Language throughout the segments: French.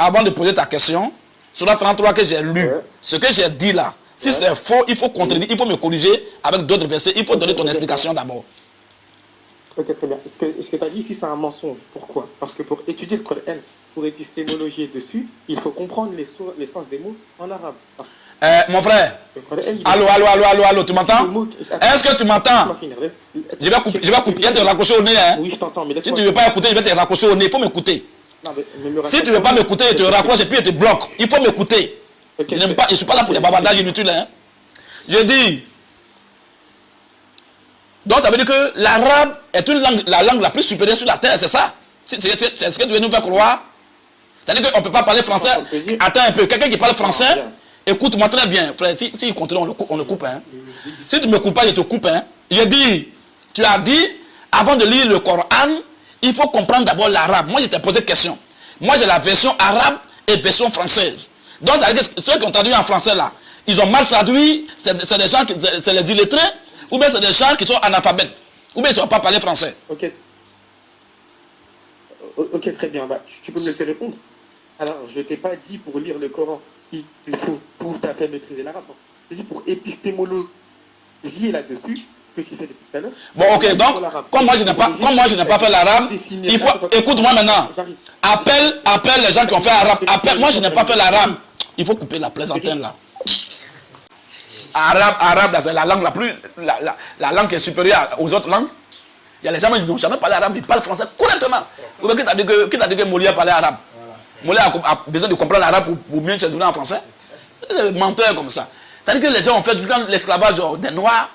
avant de poser ta question, sur la 33 que j'ai lu, ce que j'ai dit là, si c'est faux, il faut contredire, il faut me corriger avec d'autres versets, il faut donner ton explication d'abord. Ok, très bien. Est-ce que tu as dit si c'est un mensonge? Pourquoi? Parce que pour étudier le Coran, pour épistémologier dessus, il faut comprendre les sens des mots en arabe. Mon frère, allô, tu m'entends? Est-ce que tu m'entends? Je vais couper, je vais te raccrocher au nez. Hein? Oui, je t'entends, mais si tu ne veux pas écouter, je vais te raccrocher au nez, il faut m'écouter. Si tu ne veux pas m'écouter, je te raccroche et puis je te bloque. Il faut m'écouter. Je ne suis pas là pour les bavardages inutiles. Hein? Je dis. Donc ça veut dire que l'arabe est la langue la plus supérieure sur la terre, c'est ça? C'est ce que tu veux nous faire croire? C'est-à-dire qu'on ne peut pas parler français. Attends un peu, quelqu'un qui parle français, écoute-moi très bien, frère, si il continue, on le coupe. Hein. Si tu ne me coupes pas, je te coupe. Hein. Je dis, tu as dit, avant de lire le Coran, il faut comprendre d'abord l'arabe. Moi, je t'ai posé question. Moi, j'ai la version arabe et version française. Donc, ça veut dire que ceux qui ont traduit en français là, ils ont mal traduit, c'est des gens, c'est les illettrés, ou bien c'est des gens qui sont analphabètes, ou bien ils ne savent pas parler français. Ok, très bien. Bah, tu peux me laisser répondre? Alors, je ne t'ai pas dit pour lire le Coran, il faut tout à fait maîtriser l'arabe. Je dis pour épistémologier là-dessus, que tu fais depuis tout à l'heure. Bon, ok, donc, comme moi je n'ai pas fait l'arabe, il faut, écoute-moi maintenant, appelle les gens qui ont fait l'arabe, moi je n'ai pas fait l'arabe, il faut couper la plaisantaine là. Arabe, c'est la langue la langue qui est supérieure aux autres langues. Il y a les gens qui n'ont jamais parlé arabe, ils parlent français correctement. Ou bien qui t'a dit que Molière parlait arabe? Molière a besoin de comprendre l'arabe pour mieux s'exprimer en français. Menteur comme ça. C'est-à-dire que les gens ont fait l'esclavage des Noirs.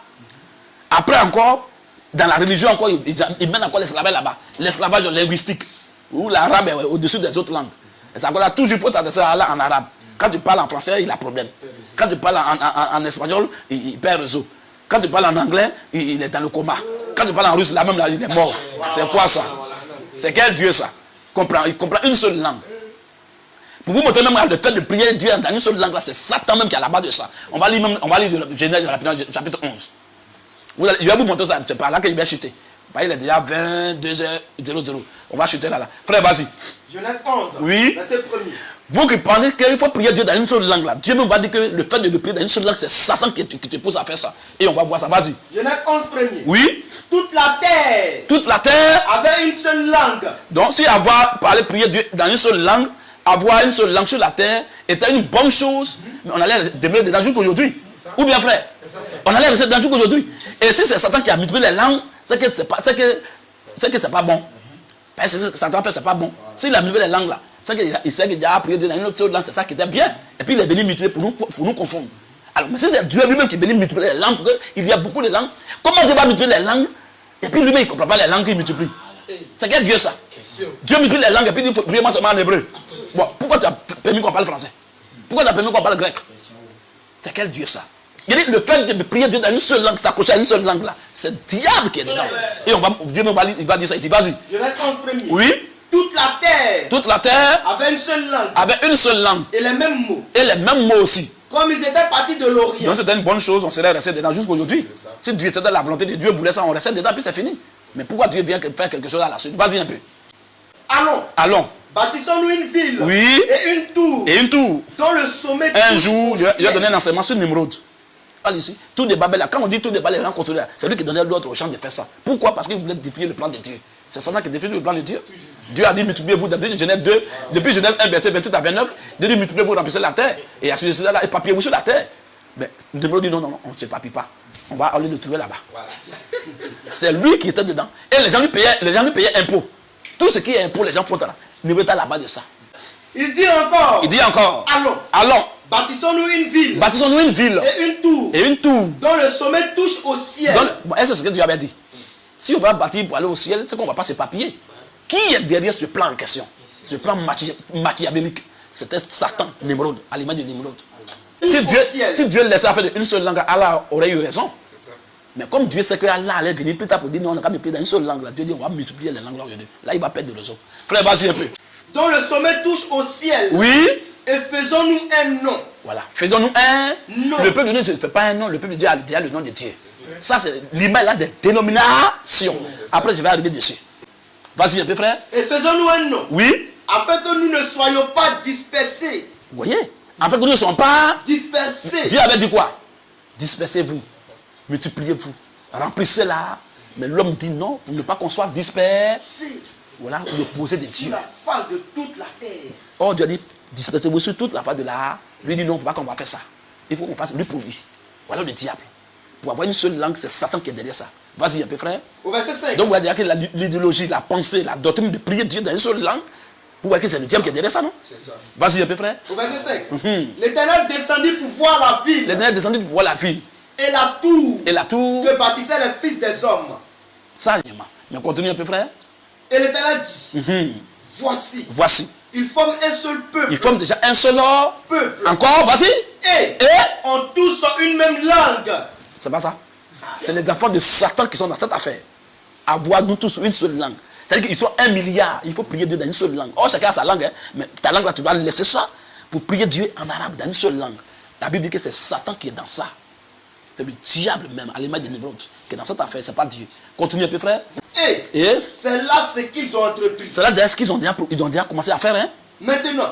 Après encore, dans la religion encore, ils mènent encore l'esclavage là-bas. L'esclavage linguistique, où l'arabe est au-dessus des autres langues. Et ça a toujours faut t'adresser à Allah en arabe. Quand tu parles en français, il a problème. Quand tu parles en espagnol, il perd réseau. Quand tu parles en anglais, il est dans le coma. Quand tu parles en russe, là même là, il est mort. C'est quoi ça? C'est quel Dieu ça? Il comprend une seule langue. Pour vous montrer même le fait de prier Dieu dans une seule langue, là, c'est Satan même qui est à la base de ça. On va lire Genèse chapitre 11. Je vais vous montrer ça, c'est par là qu'il va chuter. Il est déjà 22h00. On va chuter là. Frère, vas-y. Genèse 11, oui. verset 1er. Vous qui pensez qu'il faut prier Dieu dans une seule langue là, Dieu même va dire que le fait de le prier dans une seule langue, c'est Satan qui te pousse à faire ça. Et on va voir ça, vas-y. Genèse 11 1er. Oui. Toute la terre avait une seule langue. Donc si prier Dieu dans une seule langue, avoir une seule langue sur la terre était une bonne chose, mais on allait demeurer dedans jusqu'aujourd'hui. Ou bien frère, on allait rester dedans jusqu'aujourd'hui. Et si c'est Satan qui a multiplié les langues, c'est que c'est pas bon. Parce que ce que Satan fait, c'est pas bon. S'il a multiplié les langues là, c'est qu'il sait qu'il a prié Dieu dans une autre langue, c'est ça qui était bien. Et puis il est venu multiplier pour nous confondre. Alors, mais si c'est Dieu lui-même qui est venu multiplier les langues, il y a beaucoup de langues, comment Dieu va multiplier les langues, et puis lui-même il ne comprend pas les langues qu'il multiplie? C'est quel Dieu ça? Dieu multiplie les langues et puis il dit priez-moi seulement en hébreu. Bon, pourquoi tu as permis qu'on parle français? Pourquoi tu as permis qu'on parle grec? C'est quel Dieu ça? Il dit le fait de prier Dieu dans une seule langue, s'accrocher à une seule langue là, c'est le diable qui est dedans. Et Dieu il va dire ça ici, vas-y. Genèse 11 1er. Oui. Toute la terre avait une seule langue. Et les mêmes mots. Et les mêmes mots aussi. Comme ils étaient partis de l'Orient. Donc c'était une bonne chose, on serait resté dedans jusqu'aujourd'hui. Si Dieu était dans la volonté de Dieu, voulait ça, on restait dedans, puis c'est fini. Mais pourquoi Dieu vient faire quelque chose à la suite? Vas-y un peu. Allons. Bâtissons-nous une ville. Oui. Et une tour. Dont le sommet. Un jour, Dieu a donné un enseignement sur Nimrod. Ici, tout de Babel, quand on dit tout de Babel, c'est lui qui donnait l'ordre aux gens de faire ça. Pourquoi? Parce qu'il voulait défier le plan de Dieu. C'est Satan qui défie le plan de Dieu. Dieu a dit multipliez-vous depuis Genèse 2, depuis Genèse 1, verset 28 à 29. Dieu dit multipliez-vous, remplissez la terre. Et à ce moment-là, éparpillez-vous sur la terre. Mais Nimrod dit non, on ne s'épapille pas. On va aller le trouver là-bas. Voilà. C'est lui qui était dedans. Et les gens lui payaient impôt. Tout ce qui est impôt, les gens font là. Nimrod était là-bas de ça. Il dit encore. Allons. Bâtissons-nous une ville. Et une tour. Dont le sommet touche au ciel. Est-ce que c'est ce que Dieu avait dit? Si on va bâtir pour aller au ciel, c'est qu'on ne va pas s'éparpiller. Qui est derrière ce plan en question? Ce plan machiavélique. C'était Satan, Nimrod, à l'image de Nimrod. Si Dieu laissait faire une seule langue, Allah aurait eu raison. Mais comme Dieu sait que Allah allait venir plus tard pour dire non, on n'a qu'à multiplier dans une seule langue, là, Dieu dit on va multiplier les langues là aujourd'hui. Là, il va perdre le réseau. Frère, vas-y un peu. Dont le sommet touche au ciel. Oui. Et faisons-nous un nom. Voilà. Faisons-nous un nom. Le peuple de Dieu ne fait pas un nom, le peuple de Dieu a déjà le nom de Dieu. Ça, c'est l'image là des dénominations. Après, je vais arriver dessus. Vas-y un peu, frère. Et faisons-nous un nom. Oui. Afin que nous ne soyons pas dispersés. Vous voyez? Afin que nous ne soyons pas Dispersés. Dieu avait dit quoi? Dispersez-vous, multipliez-vous, remplissez-la. Mais l'homme dit non, pour ne pas qu'on soit dispersé. Voilà l'opposé de Dieu. Sur la face de toute la terre. Or Dieu a dit, dispersez-vous sur toute la face de la. Lui dit non, il ne faut pas qu'on va faire ça. Il faut qu'on fasse lui pour lui. Voilà le diable. Pour avoir une seule langue, c'est Satan qui est derrière ça. Vas-y un peu frère. Au verset 5. Donc vous voyez que l'idéologie, la pensée, la doctrine de prier Dieu dans une seule langue, vous voyez que c'est le diable qui est derrière ça, non? C'est ça. Vas-y un peu frère. Au verset 5. L'Éternel descendit pour voir la ville. L'Éternel est descendu pour voir la ville. Et la tour. Et la tour. Que bâtissaient les fils des hommes. Ça, mais continue un peu frère. Et l'Éternel dit. Voici. Voici. Ils forment un seul peuple. Ils forment déjà un seul peuple. Encore, vas-y. Et ont tous une même langue. C'est pas ça. C'est les enfants de Satan qui sont dans cette affaire. Avoir nous tous une seule langue. C'est-à-dire qu'ils sont 1 milliard. Il faut prier Dieu dans une seule langue. Oh, chacun a sa langue. Hein. Mais ta langue là, tu dois laisser ça pour prier Dieu en arabe dans une seule langue. La Bible dit que c'est Satan qui est dans ça. C'est le diable même, à l'image de Nébrod, qui est dans cette affaire. C'est pas Dieu. Continue un peu, frère. Et c'est là ce qu'ils ont entrepris. C'est là d'ailleurs ce qu'ils ont déjà commencé à faire. Hein. Maintenant.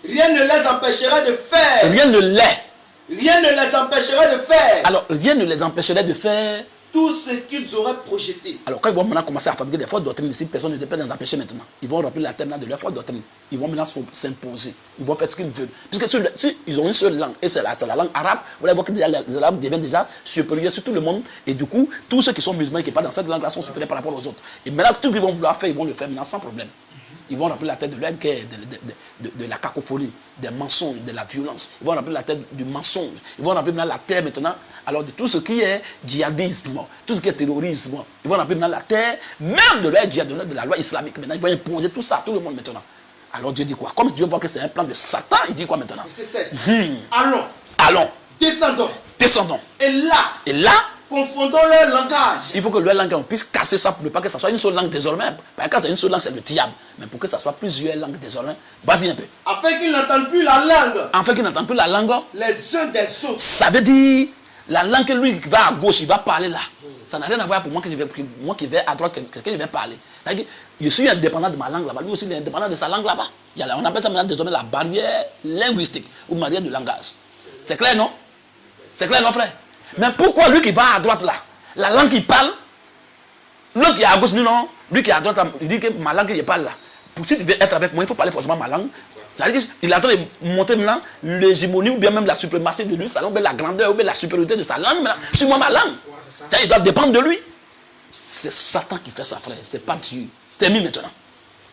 Rien ne les empêcherait de faire. Rien ne l'est. Rien ne les empêcherait de faire. Alors, rien ne les empêcherait de faire tout ce qu'ils auraient projeté. Alors, quand ils vont maintenant commencer à fabriquer des fausses doctrines ici, personne ne peut les empêcher maintenant. Ils vont remplir la terre de leur fausse doctrine. Ils vont maintenant s'imposer. Ils vont faire ce qu'ils veulent. Puisque si ils ont une seule langue, et c'est la langue arabe, vous allez voir que les arabes deviennent déjà supérieurs sur tout le monde. Et du coup, tous ceux qui sont musulmans et qui parlent dans cette langue-là sont supérieurs par rapport aux autres. Et maintenant, tout ce qu'ils vont vouloir faire, ils vont le faire maintenant sans problème. Ils vont remplir la tête de leur guerre, de la cacophonie, des mensonges, de la violence. Ils vont remplir la tête du mensonge. Ils vont remplir maintenant la terre maintenant, alors de tout ce qui est djihadisme, tout ce qui est terrorisme. Ils vont remplir maintenant la terre, même de leur djihad, de la loi islamique. Maintenant, ils vont imposer tout ça à tout le monde maintenant. Alors Dieu dit quoi? Comme Dieu voit que c'est un plan de Satan, il dit quoi maintenant? Allons. Descendons. Et là, confondons leur langage. Il faut que leur langue, on puisse casser ça pour ne pas que ça soit une seule langue désormais. Parce que quand c'est une seule langue, c'est le diable. Mais pour que ça soit plusieurs langues désormais, vas-y un peu. Afin qu'ils n'entendent plus la langue. Afin qu'ils n'entendent plus la langue. Les uns des autres. Ça veut dire, la langue que lui qui va à gauche, il va parler là. Ça n'a rien à voir pour moi qui vais à droite, quelqu'un qui va parler. C'est-à-dire que je suis indépendant de ma langue là-bas. Lui aussi, il est indépendant de sa langue là-bas. On appelle ça maintenant désormais la barrière linguistique ou barrière de langage. C'est clair, non? C'est clair, non, frère? Mais pourquoi lui qui va à droite là, la langue qu'il parle, l'autre qui est à gauche, non, lui qui est à droite, il dit que ma langue qu'il parle là, pour si tu veux être avec moi, il faut parler forcément ma langue. C'est-à-dire qu'il est en train de monter maintenant l'hégémonie ou bien même la suprématie de lui, sa langue, la grandeur ou bien la supériorité de sa langue maintenant, sur moi ma langue. C'est-à-dire qu'il doit dépendre de lui. C'est Satan qui fait ça, frère, c'est pas Dieu. Termine maintenant.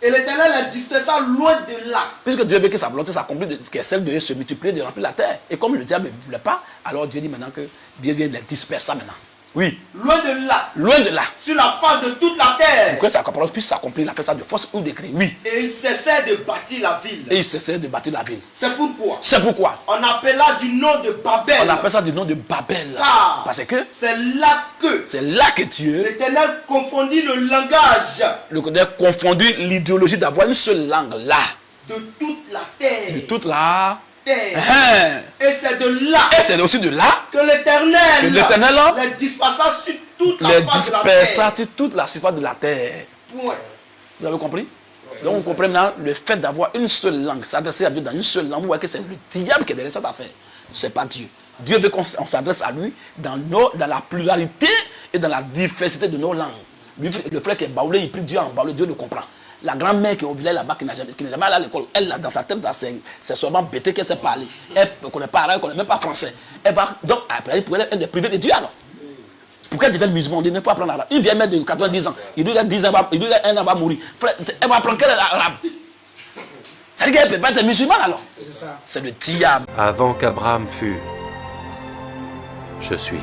Et l'Éternel les dispersa loin de là. Puisque Dieu veut que sa volonté s'accomplisse, que celle de se multiplier, de remplir la terre. Et comme le diable ne voulait pas, alors Dieu dit maintenant que Dieu vient les disperser maintenant. Oui. Loin de là. Loin de là. Sur la face de toute la terre. Pour que sa parole puisse s'accomplir, il a fait ça de force ou de cri. Oui. Et il cessait de bâtir la ville. Et il cessait de bâtir la ville. C'est pourquoi. C'est pourquoi. On appela du nom de Babel. On appelle ça du nom de Babel. Car parce que c'est là que. C'est là que Dieu. L'Éternel confondit le langage. L'Éternel confondit l'idéologie d'avoir une seule langue là. De toute la terre. De toute la terre. Et c'est de là. Et c'est aussi de là. Que l'Éternel. Les dispersa sur toute la face de la terre. Sur toute la surface de la terre. Point. Vous avez compris? Donc on comprend maintenant le fait d'avoir une seule langue, s'adresser à Dieu dans une seule langue, vous voyez que c'est le diable qui est derrière cette affaire. C'est pas Dieu. Dieu veut qu'on s'adresse à lui dans la pluralité et dans la diversité de nos langues. Lui, le frère qui est baoulé, il prie Dieu en baoulé, Dieu le comprend. La grand-mère qui est au village là-bas, qui n'est jamais allée à l'école, elle, là, dans sa tête, c'est seulement bêté qu'elle sait parler. Elle ne connaît pas arabe, elle ne connaît même pas français. Elle va, donc, après, elle est privée de Dieu alors. Pourquoi elle devient musulman? On dit, il faut apprendre l'arabe. Il vient mettre de 90 ans, il lui a 10 ans, il lui a 1 an, va mourir. Frère, elle va apprendre quel est l'arabe? C'est-à-dire qu'elle ne peut pas être musulmane alors. C'est le diable. Avant qu'Abraham fût, je suis.